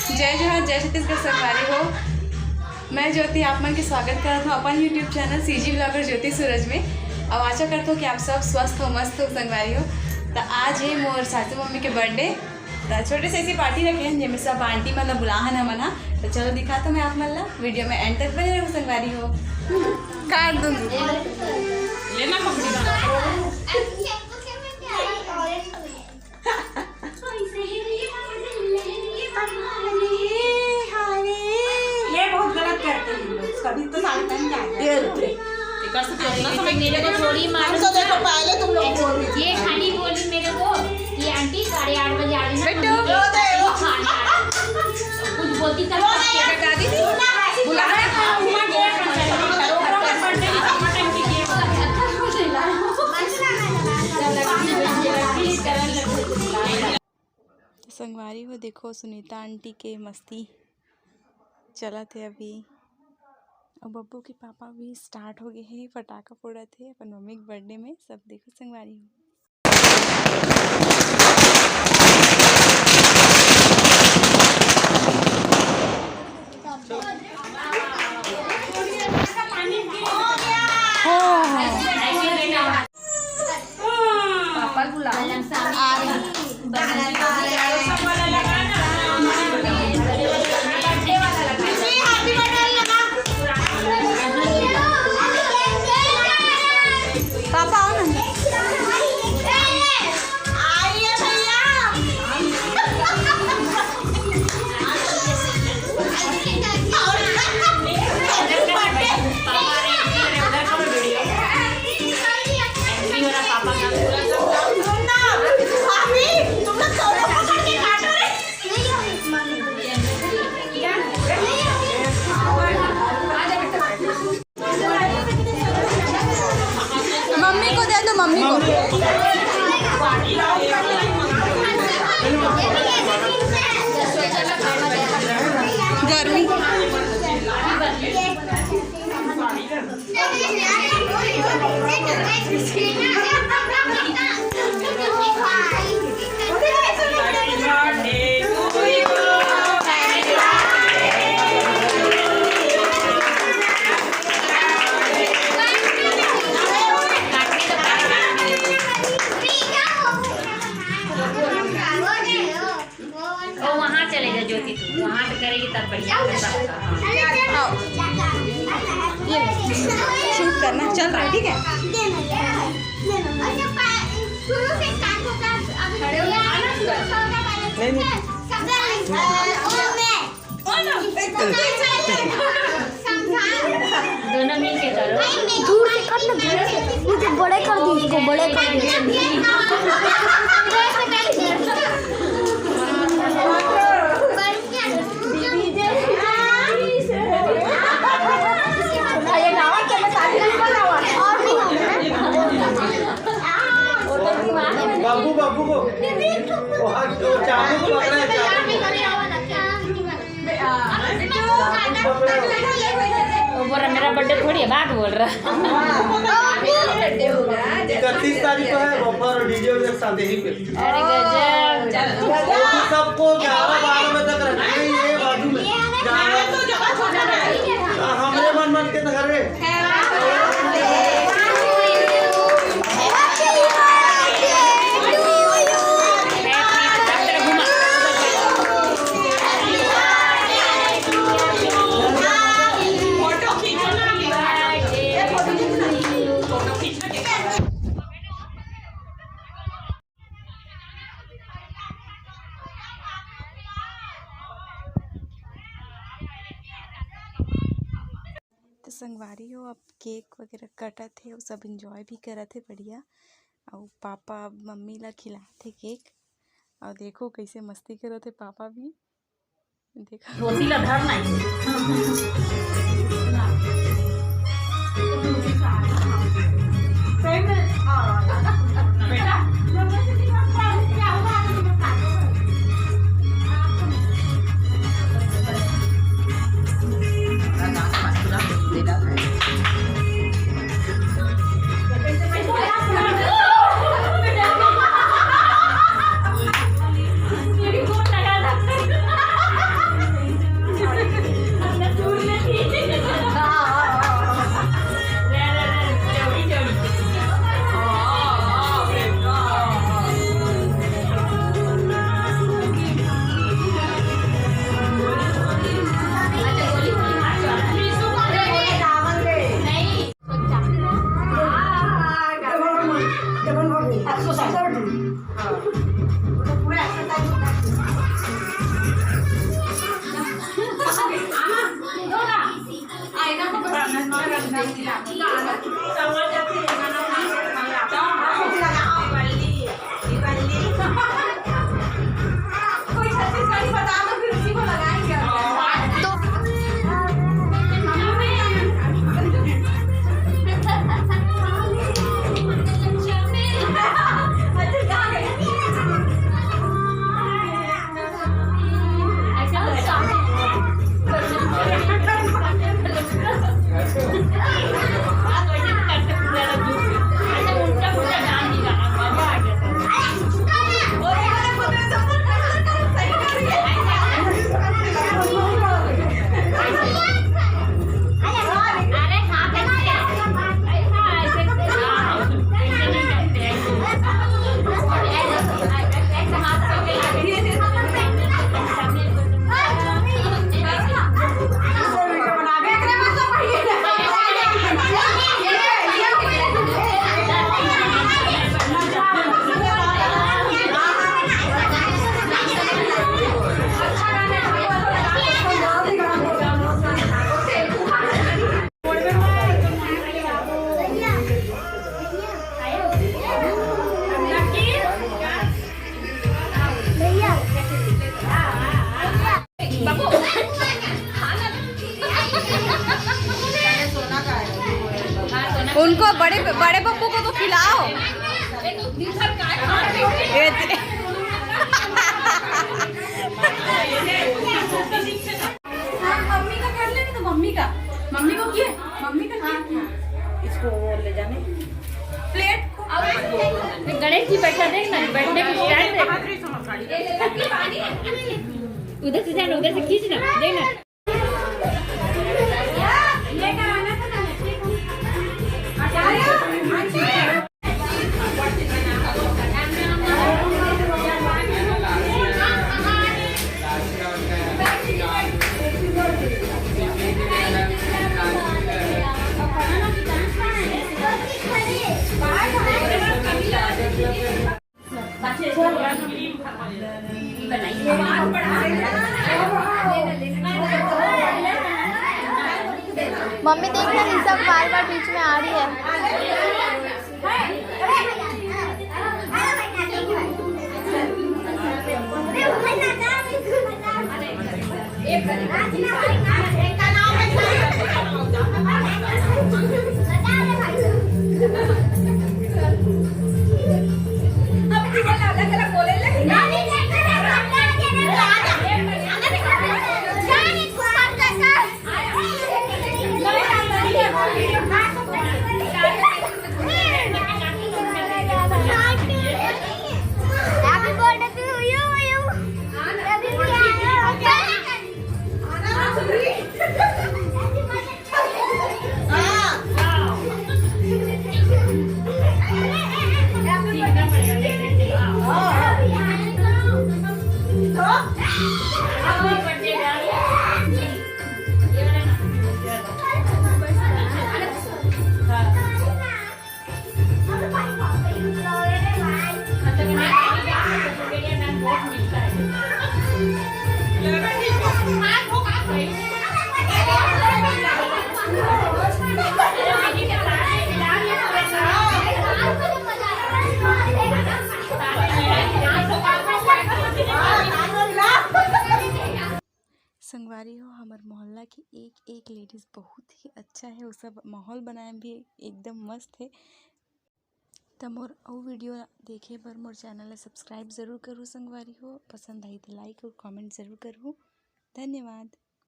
जय जोहार, जय छत्तीसगढ़ संगवारी हो। मैं ज्योति आप मन के स्वागत करता हूँ अपन यूट्यूब चैनल सीजी ब्लॉगर ज्योति सूरज में। और आशा करता हूँ कि आप सब स्वस्थ हो, मस्त हो संगवारी हो। तो आज है मोर सासू मम्मी के बर्थडे। तो छोटे से ऐसी पार्टी रखे हैं जिसमें सब आंटी मतलब बुलाहन है मना। तो चलो दिखाता हूँ मैं आप मन वीडियो में एंड तक बने रहो संगवारी हो। काट दूँगी लेना कभी तो साढ़े टाइम क्या मेरे को थोड़ी मालूम तो देखो पहले तुम लोग बोल रही ये खाली बोली मेरे को कि आंटी 8:30 बजे आ रही है कुछ बोलती तब दादी बुला संगवारी हो। देखो सुनीता आंटी के मस्ती चला थे अभी। और बब्बू के पापा भी स्टार्ट हो गए हैं, पटाखा फोड़ा थे अपन मम्मी के बर्थडे में। सब देखो संगवारी हो। पापा बुला पापा आओ ना। मम्मी को दे दो, मम्मी को। गर्मी वहाँ चले जा ज्योति, तू वहाँ पे करेगी तब बढ़िया। ये शूट करना चल रहा है, ठीक है। दोनों मिल के करो। दूर से कर लो, दूर से मुझे बड़े कर दी, इसको बड़े कर दी। बाबू बाबू को चाकू को पकड़ा है, मेरा बर्थडे थोड़ी है, बात बोल रहा। 31 तारीख को है बफर और डीजे एक साथ यहीं पे। अरे गजब। सबको 11-12 बजे तक रखना है ये बाजू में। हमरे मन के घरे तो संगवारी हो। अब केक वगैरह कटा थे और सब इंजॉय भी करा थे बढ़िया। और पापा मम्मी ला खिलाए थे केक। और देखो कैसे मस्ती करो थे पापा भी। देखो बाबू उनको बड़े बड़े पप्पू को तो खिलाओ। ये दे- हाँ, मम्मी का कर लेना तो मम्मी का किए मम्मी का इसको वो ले जाने प्लेट गणेश जी बैठा देखना बैठने को स्टैंड उधर से जाना उधर से खींचना देखना मम्मी देखना ये सब बार बार बीच में आ रही है। संगवारी हो हमार मोहल्ला की एक लेडीज़ बहुत ही अच्छा है, वो सब माहौल बनाए भी एकदम मस्त है। तो मोर और वीडियो देखे पर मोर चैनल ला सब्सक्राइब ज़रूर करूँ संगवारी हो, पसंद आई तो लाइक और कमेंट ज़रूर करूँ। धन्यवाद।